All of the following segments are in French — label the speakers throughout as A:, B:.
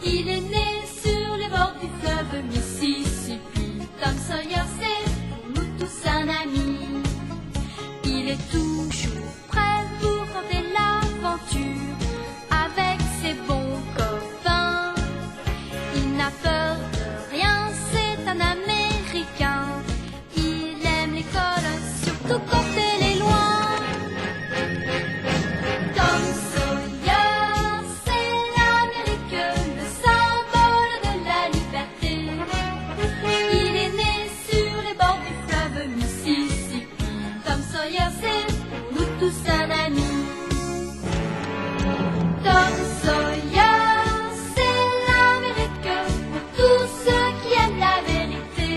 A: Il est né sur les bords du fleuve Mississippi. Tom Sawyer, c'est pour nous tous un ami. Il est toujours prêt pour tenter l'aventure avec ses bons copains. Il n'a peur de rien, c'est un Américain. Il aime l'école, surtout quand elle est loin. Tom Sawyer, c'est l'Amérique, le symbole de la liberté. Il est né sur les bords du fleuve Mississippi. Tom Sawyer, c'est pour nous tous un ami. Tom Sawyer, c'est l'Amérique pour tous ceux qui aiment la vérité.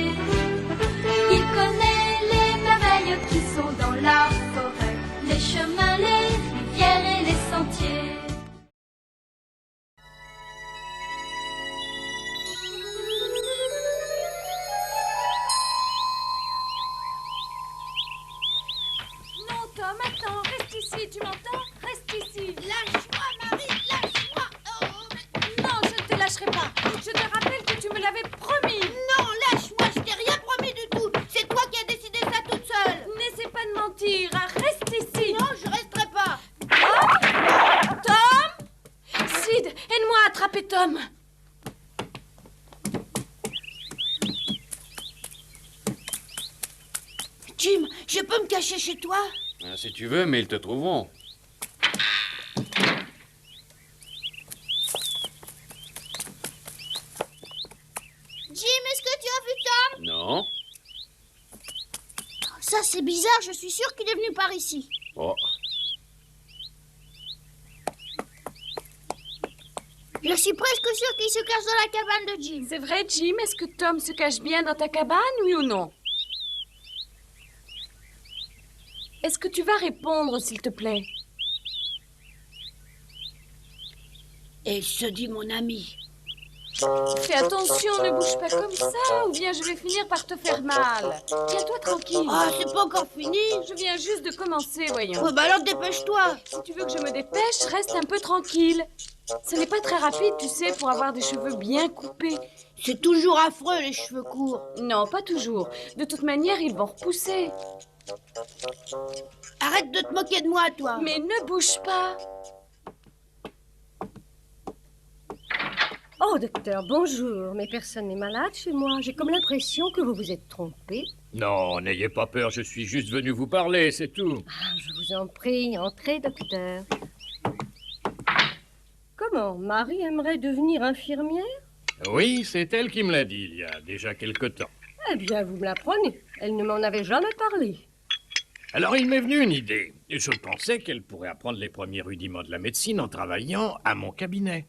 A: Il connaît les merveilles qui sont dans la forêt, les chemins, les rivières et les sentiers.
B: Non, Tom, attends, reste ici, tu m'entends? Reste ici.
C: Lâche-moi, Marie, lâche-moi. Oh, mais...
B: Non, je ne te lâcherai pas. Je te rappelle que tu me l'avais promis.
C: Non, lâche-moi, je t'ai rien promis du tout. C'est toi qui as décidé ça toute seule.
B: N'essaie pas de mentir, hein, reste ici.
C: Non, je resterai pas.
B: Tom? Sid, aide-moi à attraper Tom.
C: Jim, je peux me cacher chez toi?
D: Ah, si tu veux, mais ils te trouveront.
C: Jim, est-ce que tu as vu Tom?
D: Non?
C: Ça, c'est bizarre, je suis sûre qu'il est venu par ici.
D: Oh,
C: Je suis presque sûre qu'il se cache dans la cabane de Jim.
B: C'est vrai, Jim, est-ce que Tom se cache bien dans ta cabane, oui ou non? Est-ce que tu vas répondre, s'il te plaît?
C: Et il se dit mon ami.
B: Fais attention, ne bouge pas comme ça, ou bien je vais finir par te faire mal. Tiens-toi tranquille.
C: Ah, c'est pas encore fini.
B: Je viens juste de commencer, voyons.
C: Oh, bah alors dépêche-toi.
B: Si tu veux que je me dépêche, reste un peu tranquille. Ce n'est pas très rapide, tu sais, pour avoir des cheveux bien coupés.
C: C'est toujours affreux, les cheveux courts.
B: Non, pas toujours. De toute manière, ils vont repousser.
C: Arrête de te moquer de moi, toi.
B: Mais ne bouge pas.
E: Oh, docteur, bonjour. Mais personne n'est malade chez moi. J'ai comme l'impression que vous vous êtes trompé.
F: Non, n'ayez pas peur, je suis juste venu vous parler, c'est tout.
E: Ah, je vous en prie, entrez, docteur. Comment, Marie aimerait devenir infirmière?
F: Oui, c'est elle qui me l'a dit il y a déjà quelque temps.
E: Eh bien, vous me l'apprenez. Elle ne m'en avait jamais parlé.
F: Alors il m'est venu une idée. Je pensais qu'elle pourrait apprendre les premiers rudiments de la médecine en travaillant à mon cabinet.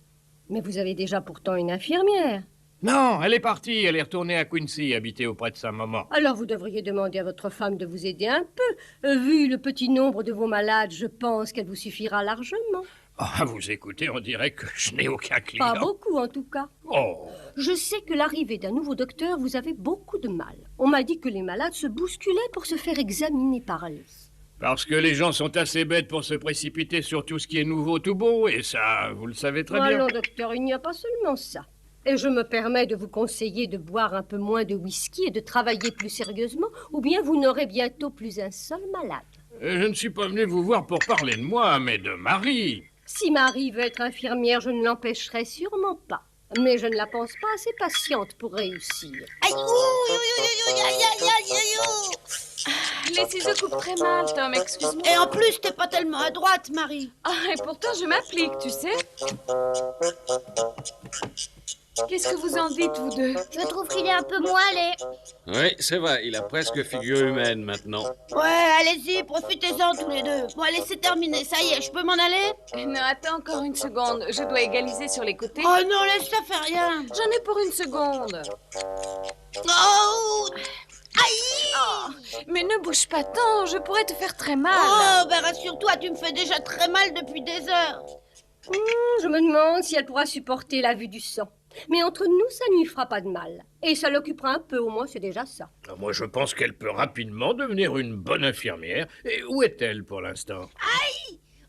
E: Mais vous avez déjà pourtant une infirmière.
F: Non, elle est partie, elle est retournée à Quincy, habiter auprès de sa maman.
E: Alors vous devriez demander à votre femme de vous aider un peu. Vu le petit nombre de vos malades, je pense qu'elle vous suffira largement.
F: Oh, à vous écouter, on dirait que je n'ai aucun client.
E: Pas beaucoup en tout cas.
F: Oh,
E: Je sais que l'arrivée d'un nouveau docteur, vous avez beaucoup de mal. On m'a dit que les malades se bousculaient pour se faire examiner par lui.
F: parce que les gens sont assez bêtes pour se précipiter sur tout ce qui est nouveau tout beau, et ça, vous le savez très bien.
E: Non, docteur, il n'y a pas seulement ça. Et je me permets de vous conseiller de boire un peu moins de whisky et de travailler plus sérieusement, ou bien vous n'aurez bientôt plus un seul malade.
F: Je ne suis pas venu vous voir pour parler de moi, mais de Marie.
E: Si Marie veut être infirmière, je ne l'empêcherai sûrement pas. Mais je ne la pense pas assez patiente pour réussir.
C: Aïe, ouh, ouh, ouh, ouh, ouh, aïe, aïe, aïe, aïe, ouh.
B: Les ciseaux coupent très mal, Tom, excuse-moi.
C: Et en plus, t'es pas tellement à droite, Marie.
B: Ah, et pourtant, je m'applique, tu sais. Qu'est-ce que vous en dites, vous deux?
C: Je trouve qu'il est un peu moins laid.
D: Oui, c'est vrai, il a presque figure humaine maintenant.
C: Ouais, allez-y, profitez-en tous les deux. Bon, allez, c'est terminé, ça y est, je peux m'en aller?
B: Non, attends encore une seconde. Je dois égaliser sur les côtés.
C: Oh non, laisse, ça fait rien.
B: J'en ai pour une seconde.
C: Oh, aïe.
B: Oh, mais ne bouge pas tant, je pourrais te faire très mal.
C: Oh, ben rassure-toi, tu me fais déjà très mal depuis des heures.
E: Je me demande si elle pourra supporter la vue du sang. Mais entre nous, ça ne lui fera pas de mal. Et ça l'occupera un peu, au moins, c'est déjà ça.
F: Moi, je pense qu'elle peut rapidement devenir une bonne infirmière. Et où est-elle pour l'instant?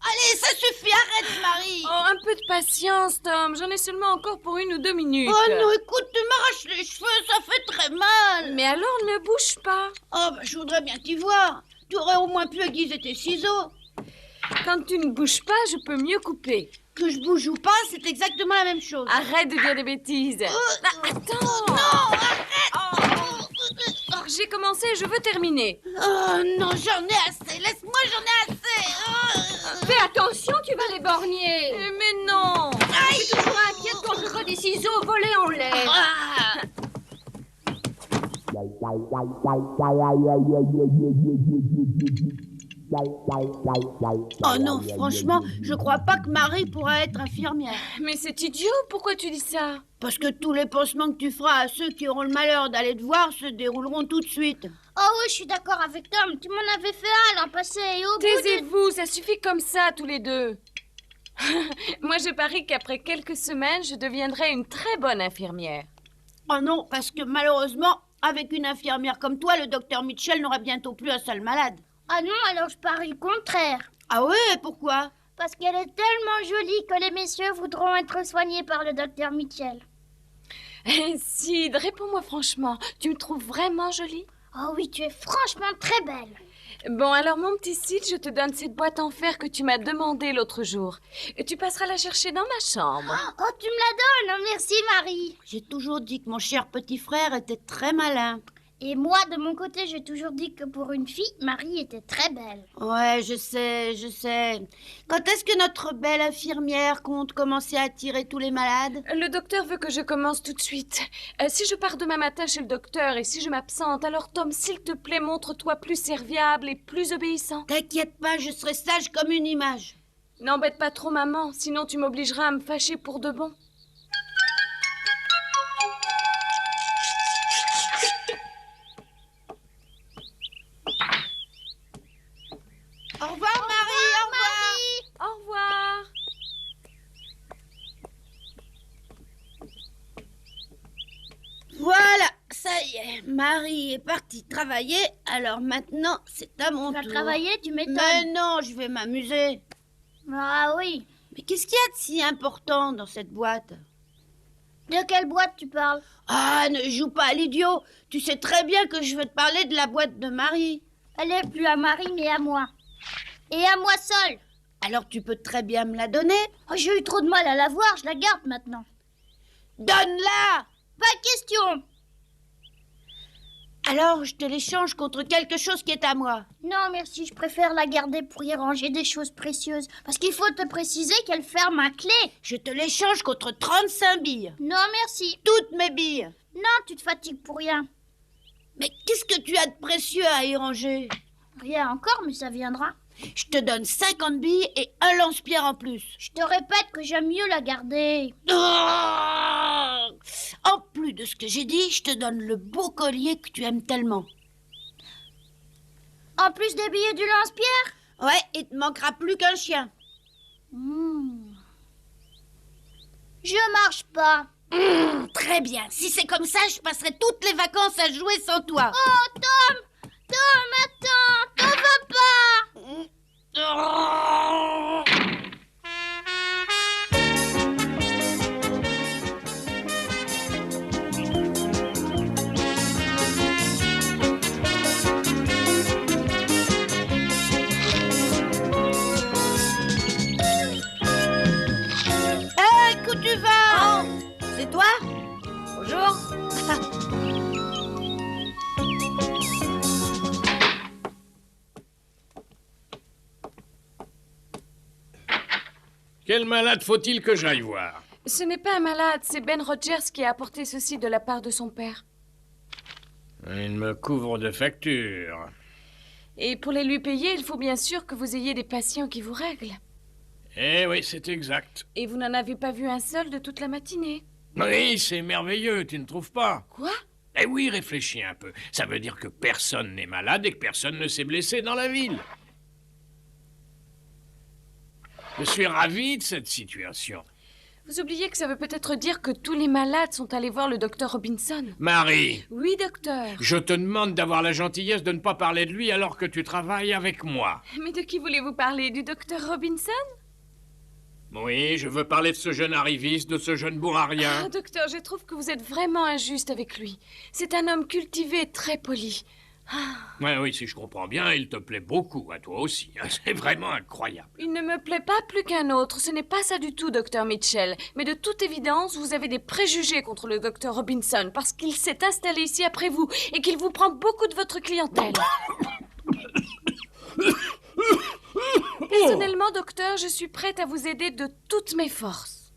C: Allez, ça suffit, arrête, Marie.
B: Oh, un peu de patience, Tom. J'en ai seulement encore pour 1 ou 2 minutes.
C: Oh non, écoute, tu m'arraches les cheveux, ça fait très mal.
B: Mais alors, ne bouge pas.
C: Oh, bah, je voudrais bien t'y voir. Tu aurais au moins pu aiguiser tes ciseaux.
B: Quand tu ne bouges pas, je peux mieux couper.
C: Que je bouge ou pas, c'est exactement la même chose.
B: Arrête de dire des bêtises. Attends.
C: Non, arrête.
B: J'ai commencé, je veux terminer.
C: Oh non, j'en ai assez. Laisse-moi, j'en ai assez.
E: Fais attention, tu vas l'éborgner.
B: Mais non.
E: Je suis toujours inquiète quand je vois des ciseaux volés en l'air.
C: Ah. Oh non, franchement, je crois pas que Marie pourra être infirmière.
B: Mais c'est idiot, pourquoi tu dis ça?
C: Parce que tous les pansements que tu feras à ceux qui auront le malheur d'aller te voir se dérouleront tout de suite.
A: Oh oui, je suis d'accord avec Tom. Tu m'en avais fait un l'an passé et au bout de...
B: Taisez-vous, ça suffit comme ça, tous les deux. Moi, je parie qu'après quelques semaines, je deviendrai une très bonne infirmière.
C: Oh non, parce que malheureusement, avec une infirmière comme toi, le docteur Mitchell n'aura bientôt plus un seul malade.
A: Ah non, alors je parie le contraire.
C: Ah ouais, pourquoi?
A: Parce qu'elle est tellement jolie que les messieurs voudront être soignés par le docteur Mitchell.
B: Sid, réponds-moi franchement, tu me trouves vraiment jolie?
A: Oh oui, tu es franchement très belle.
B: Bon, alors mon petit Sid, je te donne cette boîte en fer que tu m'as demandée l'autre jour. Tu passeras la chercher dans ma chambre.
A: Oh, tu me la donnes. Merci, Marie.
C: J'ai toujours dit que mon cher petit frère était très malin.
A: Et moi, de mon côté, j'ai toujours dit que pour une fille, Marie était très belle.
C: Ouais, je sais. Quand est-ce que notre belle infirmière compte commencer à attirer tous les malades?
B: Le docteur veut que je commence tout de suite. Si je pars demain matin chez le docteur et si je m'absente, alors Tom, s'il te plaît, montre-toi plus serviable et plus obéissant.
C: T'inquiète pas, je serai sage comme une image.
B: N'embête pas trop maman, sinon tu m'obligeras à me fâcher pour de bon.
C: Au revoir, Marie, au revoir.
B: Au revoir.
C: Voilà, ça y est, Marie est partie travailler, alors maintenant c'est à mon
A: Tu vas
C: tour.
A: travailler, tu m'étonnes.
C: Mais non, je vais m'amuser.
A: Ah oui.
C: Mais qu'est-ce qu'il y a de si important dans cette boîte?
A: De quelle boîte tu parles?
C: Ah, ne joue pas à l'idiot. Tu sais très bien que je veux te parler de la boîte de Marie.
A: Elle est plus à Marie, mais à moi. Et à moi seule.
C: Alors tu peux très bien me la donner.
A: Oh, j'ai eu trop de mal à la voir, je la garde maintenant.
C: Donne-la!
A: Pas question.
C: Alors je te l'échange contre quelque chose qui est à moi.
A: Non, merci, je préfère la garder pour y ranger des choses précieuses. Parce qu'il faut te préciser qu'elle ferme à clé.
C: Je te l'échange contre 35 billes.
A: Non, merci.
C: Toutes mes billes.
A: Non, tu te fatigues pour rien.
C: Mais qu'est-ce que tu as de précieux à y ranger?
A: Rien encore, mais ça viendra.
C: Je te donne 50 billes et un lance-pierre en plus.
A: Je te répète que j'aime mieux la garder.
C: Oh, en plus de ce que j'ai dit, je te donne le beau collier que tu aimes tellement.
A: En plus des billets du lance-pierre?
C: Ouais, il te manquera plus qu'un chien.
A: Je marche pas.
C: Très bien. Si c'est comme ça, je passerai toutes les vacances à jouer sans toi.
A: Oh, Tom! Tom, attends! T'en vas pas!
C: Oh. Où tu vas? C'est toi?
B: Bonjour.
F: Quel malade faut-il que j'aille voir?
B: Ce n'est pas un malade, c'est Ben Rogers qui a apporté ceci de la part de son père.
F: Il me couvre de factures.
B: Et pour les lui payer, il faut bien sûr que vous ayez des patients qui vous règlent.
F: Eh oui, c'est exact.
B: Et vous n'en avez pas vu un seul de toute la matinée.
F: Oui, c'est merveilleux, tu ne trouves pas?
B: Quoi?
F: Eh oui, réfléchis un peu. Ça veut dire que personne n'est malade et que personne ne s'est blessé dans la ville. Je suis ravi de cette situation.
B: Vous oubliez que ça veut peut-être dire que tous les malades sont allés voir le docteur Robinson.
F: Marie,
B: Oui, docteur.
F: je te demande d'avoir la gentillesse de ne pas parler de lui alors que tu travailles avec moi.
B: Mais de qui voulez-vous parler? Du docteur Robinson?
F: Oui, je veux parler de ce jeune arriviste, de ce jeune bourg à rien.
B: Ah, docteur, je trouve que vous êtes vraiment injuste avec lui. C'est un homme cultivé et très poli.
F: Ouais, oui, si je comprends bien, il te plaît beaucoup, à toi aussi. C'est vraiment incroyable.
B: Il ne me plaît pas plus qu'un autre. Ce n'est pas ça du tout, docteur Mitchell. Mais de toute évidence, vous avez des préjugés contre le docteur Robinson parce qu'il s'est installé ici après vous et qu'il vous prend beaucoup de votre clientèle. Personnellement, docteur, je suis prête à vous aider de toutes mes forces.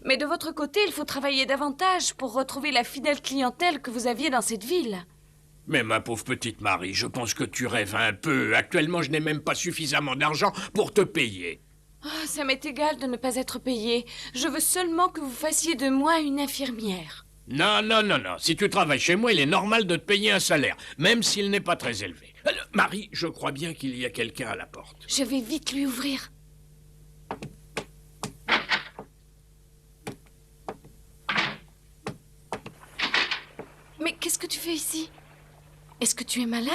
B: Mais de votre côté, il faut travailler davantage pour retrouver la fidèle clientèle que vous aviez dans cette ville.
F: Mais ma pauvre petite Marie, je pense que tu rêves un peu. Actuellement, je n'ai même pas suffisamment d'argent pour te payer.
B: Ah, ça m'est égal de ne pas être payée. Je veux seulement que vous fassiez de moi une infirmière.
F: Non, non, non, non. Si tu travailles chez moi, il est normal de te payer un salaire, même s'il n'est pas très élevé. Marie, je crois bien qu'il y a quelqu'un à la porte.
B: Je vais vite lui ouvrir. Mais qu'est-ce que tu fais ici? Est-ce que tu es malade?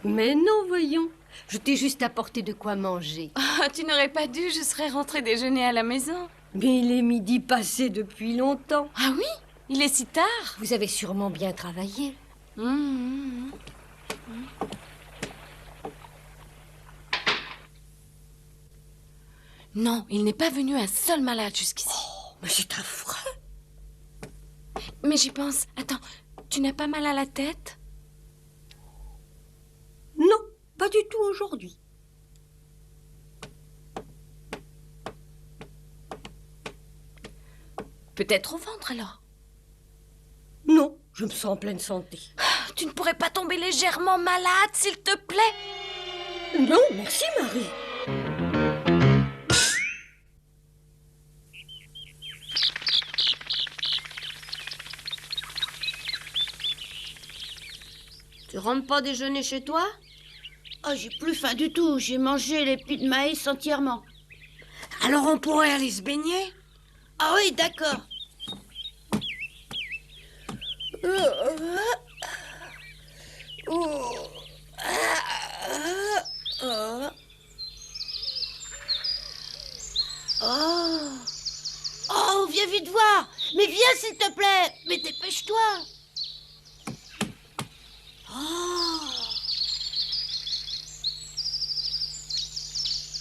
E: Mais non, voyons. Je t'ai juste apporté de quoi manger.
B: Ah, tu n'aurais pas dû, je serais rentrée déjeuner à la maison.
E: Mais il est midi passé depuis longtemps.
B: Ah oui? Il est si tard?
E: Vous avez sûrement bien travaillé.
B: Non, il n'est pas venu un seul malade jusqu'ici.
E: Mais c'est affreux.
B: Mais j'y pense. Attends, tu n'as pas mal à la tête?
E: Non, pas du tout aujourd'hui.
B: Peut-être au ventre alors.
E: Non, je me sens en pleine santé.
B: Tu ne pourrais pas tomber légèrement malade, s'il te plaît?
E: Non, merci Marie.
C: Tu rentres pas déjeuner chez toi? Oh, j'ai plus faim du tout. J'ai mangé les plis de maïs entièrement.
G: Alors on pourrait aller se baigner?
C: Ah oui, d'accord. Oh, viens vite voir. Mais viens, s'il te plaît. Mais dépêche-toi.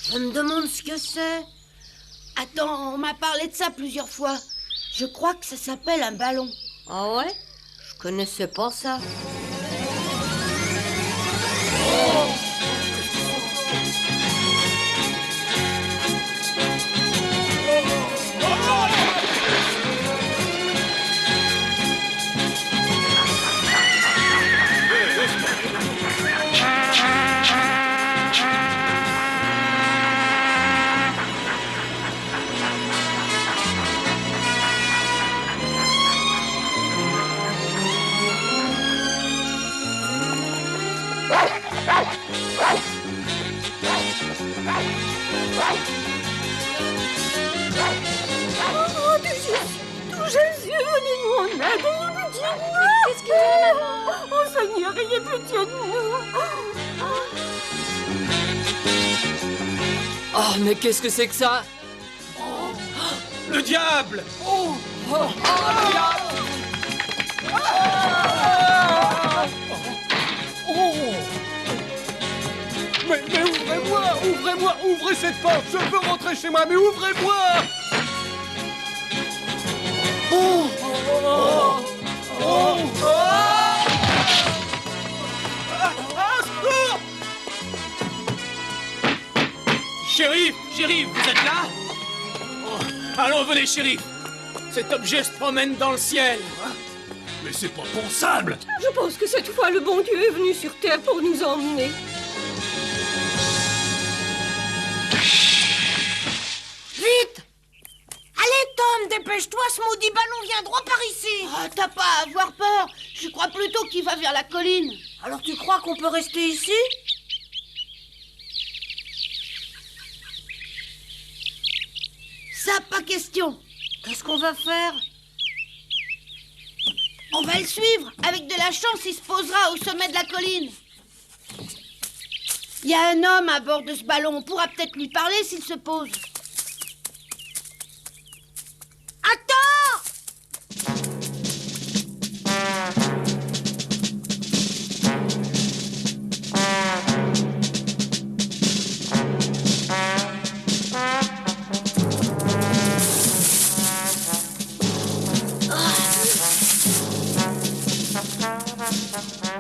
G: Je me demande ce que c'est.
C: Attends, on m'a parlé de ça plusieurs fois. Je crois que ça s'appelle un ballon.
G: Ah ouais? Je connaissais pas ça.
E: Oh, tout Jésus, venez-nous en aide, ayez pitié de nous.
B: Qu'est-ce qu'il y a, maman?
E: Oh Seigneur, ayez pitié de nous.
H: Oh, mais qu'est-ce que c'est que ça?
I: Le diable! Mais ouvrez-moi! Ouvrez-moi! Ouvrez cette porte! Je veux rentrer chez moi, mais ouvrez-moi! Secours! Shérif! Shérif, vous êtes là? Allons, venez, shérif! Cet objet se promène dans le ciel! Mais c'est pas pensable!
E: Je pense que cette fois, le bon Dieu est venu sur terre pour nous emmener.
G: Vite! Allez, Tom, dépêche-toi, ce maudit ballon vient droit par ici.
C: Ah, t'as pas à avoir peur. Je crois plutôt qu'il va vers la colline.
G: Alors tu crois qu'on peut rester ici?
C: Ça, pas question.
G: Qu'est-ce qu'on va faire?
C: On va le suivre. Avec de la chance, il se posera au sommet de la colline. Il y a un homme à bord de ce ballon. On pourra peut-être lui parler s'il se pose. Attends!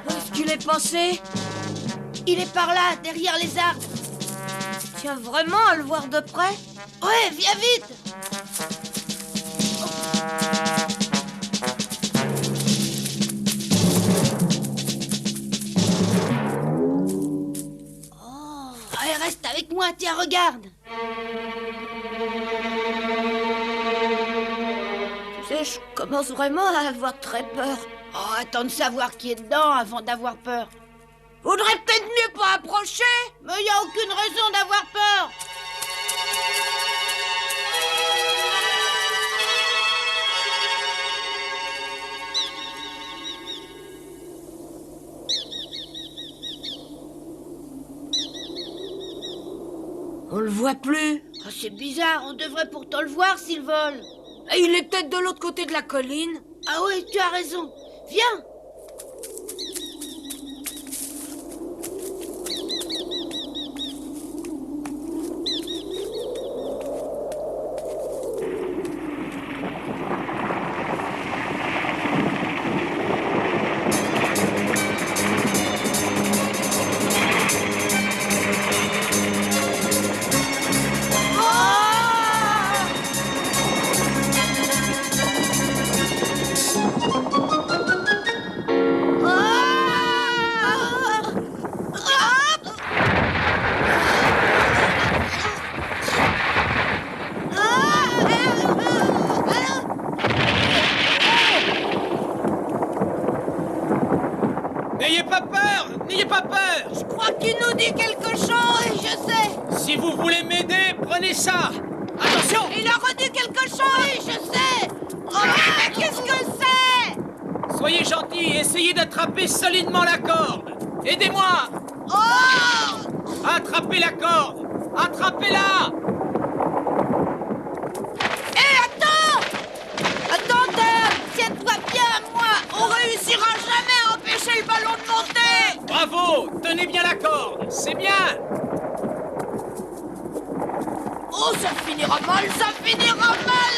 G: Où est-ce qu'il est passé?
C: Il est par là, derrière les arbres.
G: Tiens vraiment à le voir de près?
C: Ouais, viens vite! Oh, allez, reste avec moi, tiens, regarde.
G: Tu sais, je commence vraiment à avoir très peur.
C: Oh, attends de savoir qui est dedans avant d'avoir peur.
G: Faudrait peut-être mieux pas approcher.
C: Mais il n'y a aucune raison d'avoir peur.
G: On le voit plus.
C: Oh, c'est bizarre, on devrait pourtant le voir s'il vole.
G: Et il est peut-être de l'autre côté de la colline.
C: Ah oui, tu as raison. Viens.
I: N'ayez pas peur! N'ayez pas peur!
G: Je crois qu'il nous dit quelque chose.
C: Oui, je sais.
I: Si vous voulez m'aider, prenez ça! Attention!
G: Il a redit quelque chose.
C: Oui, je sais.
G: Oh, mais qu'est-ce que c'est?
I: Soyez gentils, essayez d'attraper solidement la corde! Aidez-moi!
G: Oh!
I: Attrapez la corde! Attrapez-la!
G: Hé, attends! Attends, Dave! Tiens-toi bien à moi! On réussira jamais à empêcher le ballon de monter!
I: Bravo! Tenez bien la corde! C'est bien!
G: Oh, ça finira mal! Ça finira mal!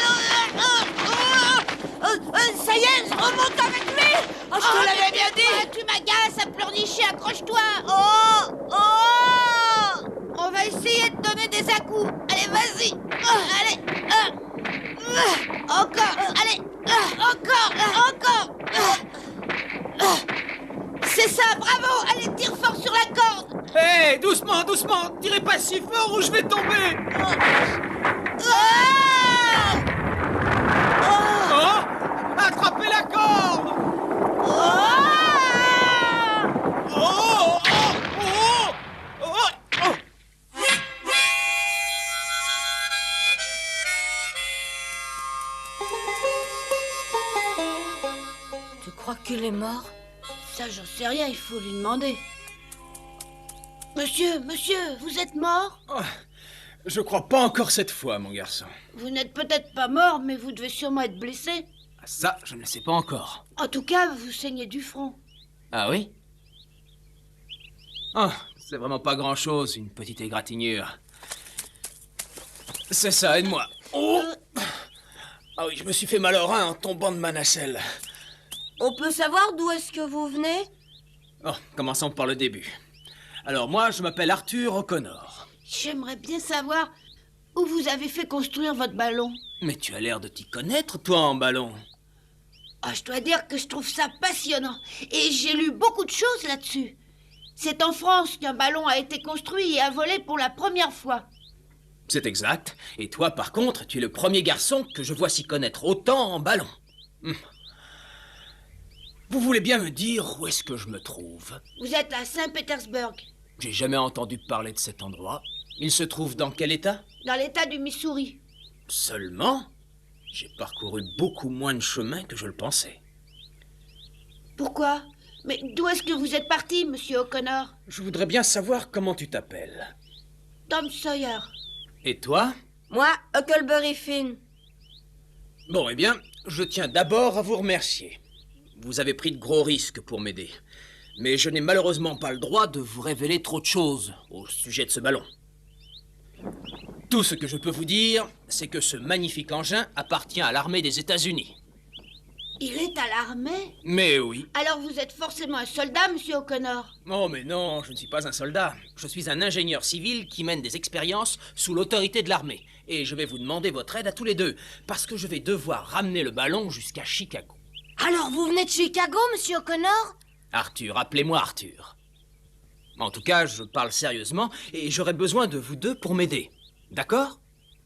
G: Ça y est, remonte avec lui! Oh, je te l'avais bien dit!
C: Tu m'agaces à pleurnicher, accroche-toi.
G: Oh! Oh!
C: On va essayer de donner des à-coups. Allez, vas-y. Allez. Encore. Allez. Encore. C'est ça, bravo. Allez, tire fort sur la corde.
I: Hé, doucement, doucement! Tirez pas si fort ou je vais tomber! Oh! Attrapez la corde! Oh! Oh! Oh! Oh!
G: Tu crois qu'il est mort?
C: Ça, j'en sais rien, il faut lui demander. Monsieur, vous êtes mort?
I: Je crois pas encore cette fois, mon garçon.
C: Vous n'êtes peut-être pas mort, mais vous devez sûrement être blessé.
I: Ça, je ne le sais pas encore.
C: En tout cas, vous saignez du front.
I: Ah oui? Ah, c'est vraiment pas grand-chose, une petite égratignure. C'est ça, aide-moi. Oh! Ah oui, je me suis fait mal au rein en tombant de ma nacelle.
G: On peut savoir d'où est-ce que vous venez?
I: Oh, commençons par le début. Alors moi, je m'appelle Arthur O'Connor.
C: J'aimerais bien savoir où vous avez fait construire votre ballon.
I: Mais tu as l'air de t'y connaître, toi, en ballon.
C: Ah, je dois dire que je trouve ça passionnant. Et j'ai lu beaucoup de choses là-dessus. C'est en France qu'un ballon a été construit et a volé pour la première fois.
I: C'est exact. Et toi, par contre, tu es le premier garçon que je vois s'y connaître autant en ballon. Vous voulez bien me dire où est-ce que je me trouve?
C: Vous êtes à Saint-Pétersbourg,
I: J'ai jamais entendu parler de cet endroit. Il se trouve dans quel état?
C: dans l'état du Missouri.
I: Seulement, j'ai parcouru beaucoup moins de chemin que je le pensais.
C: Pourquoi? Mais d'où est-ce que vous êtes parti, monsieur O'Connor?
I: Je voudrais bien savoir comment tu t'appelles.
C: Tom Sawyer.
I: Et toi?
G: Moi, Huckleberry Finn.
I: Bon, eh bien, je tiens d'abord à vous remercier. Vous avez pris de gros risques pour m'aider. Mais je n'ai malheureusement pas le droit de vous révéler trop de choses au sujet de ce ballon. Tout ce que je peux vous dire, c'est que ce magnifique engin appartient à l'armée des États-Unis.
C: Il est à l'armée?
I: Mais oui.
C: Alors vous êtes forcément un soldat, monsieur O'Connor.
I: Oh mais non, je ne suis pas un soldat. Je suis un ingénieur civil qui mène des expériences sous l'autorité de l'armée. Et je vais vous demander votre aide à tous les deux, parce que je vais devoir ramener le ballon jusqu'à Chicago.
G: Alors, vous venez de Chicago, monsieur O'Connor?
I: Arthur, appelez-moi Arthur. En tout cas, je parle sérieusement et j'aurai besoin de vous deux pour m'aider. D'accord?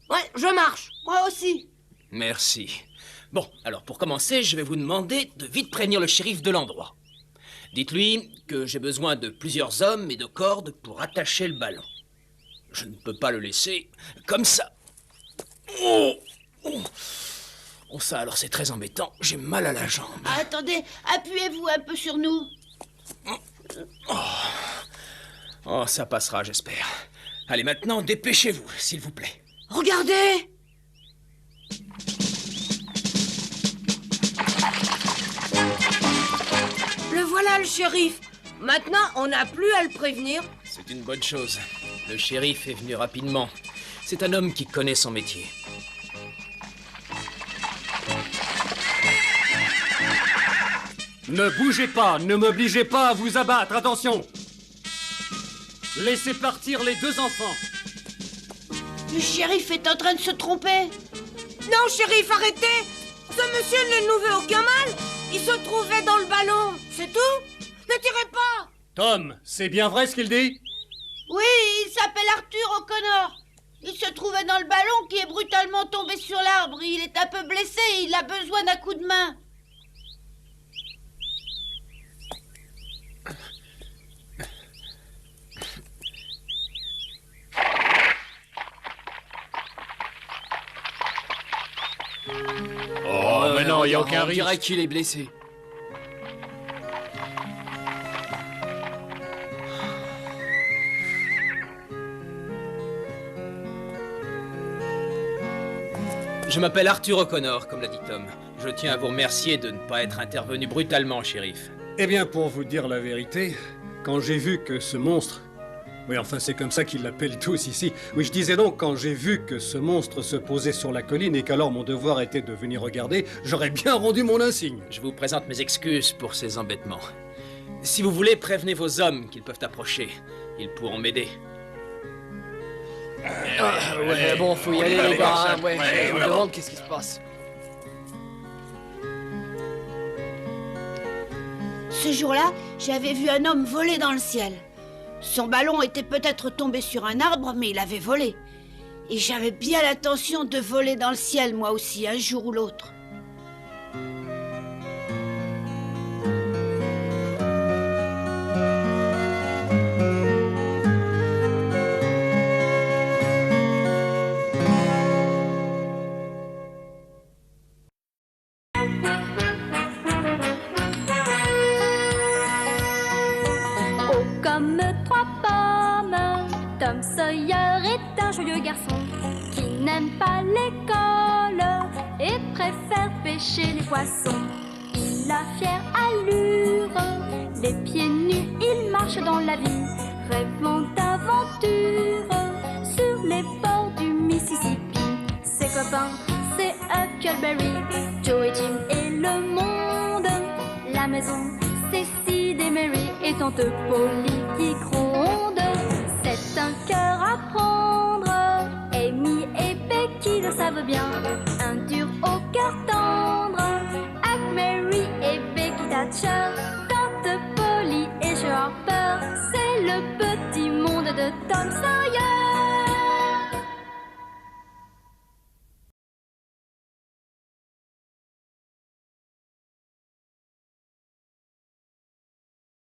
G: Ouais, je marche.
C: Moi aussi.
I: Merci. Bon, alors pour commencer, je vais vous demander de vite prévenir le shérif de l'endroit. Dites-lui que j'ai besoin de plusieurs hommes et de cordes pour attacher le ballon. Je ne peux pas le laisser comme ça. Oh, oh. Oh, ça alors c'est très embêtant, j'ai mal à la jambe.
C: Ah, attendez, appuyez-vous un peu sur nous.
I: Oh, ça passera, j'espère. Allez, maintenant, dépêchez-vous, s'il vous plaît.
G: Regardez! Le voilà, le shérif. Maintenant, on n'a plus à le prévenir.
I: C'est une bonne chose. Le shérif est venu rapidement. C'est un homme qui connaît son métier.
H: Ne bougez pas, ne m'obligez pas à vous abattre, attention! Laissez partir les deux enfants.
C: Le shérif est en train de se tromper.
G: Non, shérif, arrêtez! Ce monsieur ne nous veut aucun mal. Il se trouvait dans le ballon, c'est tout? Ne tirez pas!
H: Tom, c'est bien vrai ce qu'il dit?
C: Oui, il s'appelle Arthur O'Connor. Il se trouvait dans le ballon qui est brutalement tombé sur l'arbre. Il est un peu blessé et il a besoin d'un coup de main.
F: Oh, mais non, il n'y a aucun
J: On
F: risque.
J: dirait qu'il est blessé.
I: Je m'appelle Arthur O'Connor, comme l'a dit Tom. Je tiens à vous remercier de ne pas être intervenu brutalement, shérif.
H: Eh bien, pour vous dire la vérité, quand j'ai vu que ce monstre... Oui, enfin, c'est comme ça qu'ils l'appellent tous ici. Oui, je disais donc, quand j'ai vu que ce monstre se posait sur la colline et qu'alors mon devoir était de venir regarder, j'aurais bien rendu mon insigne.
I: Je vous présente mes excuses pour ces embêtements. Si vous voulez, prévenez vos hommes qu'ils peuvent approcher. Ils pourront m'aider.
J: Ouais, bon, faut y aller, les gars. Hein, ouais, je me demande qu'est-ce qui se passe.
C: Ce jour-là, j'avais vu un homme voler dans le ciel. Son ballon était peut-être tombé sur un arbre, mais il avait volé. Et j'avais bien l'intention de voler dans le ciel, moi aussi, un jour ou l'autre.
A: Haut comme trois pommes, Tom Sawyer est un joyeux garçon qui n'aime pas l'école et préfère pêcher les poissons. Il a fière allure, les pieds nus, il marche dans la vie, rêvant d'aventure sur les bords du Mississippi. Ses copains, c'est Huckleberry, Joe et Jim et le monde. La maison, c'est Sid et Mary et tante Polly qui gronde. C'est un cœur à prendre, Amy et Becky le savent bien. Un dur au cœur tendre, Huck, Mary et Becky Thatcher. Tante Polly et Joe Harper, c'est le petit monde de Tom Sawyer.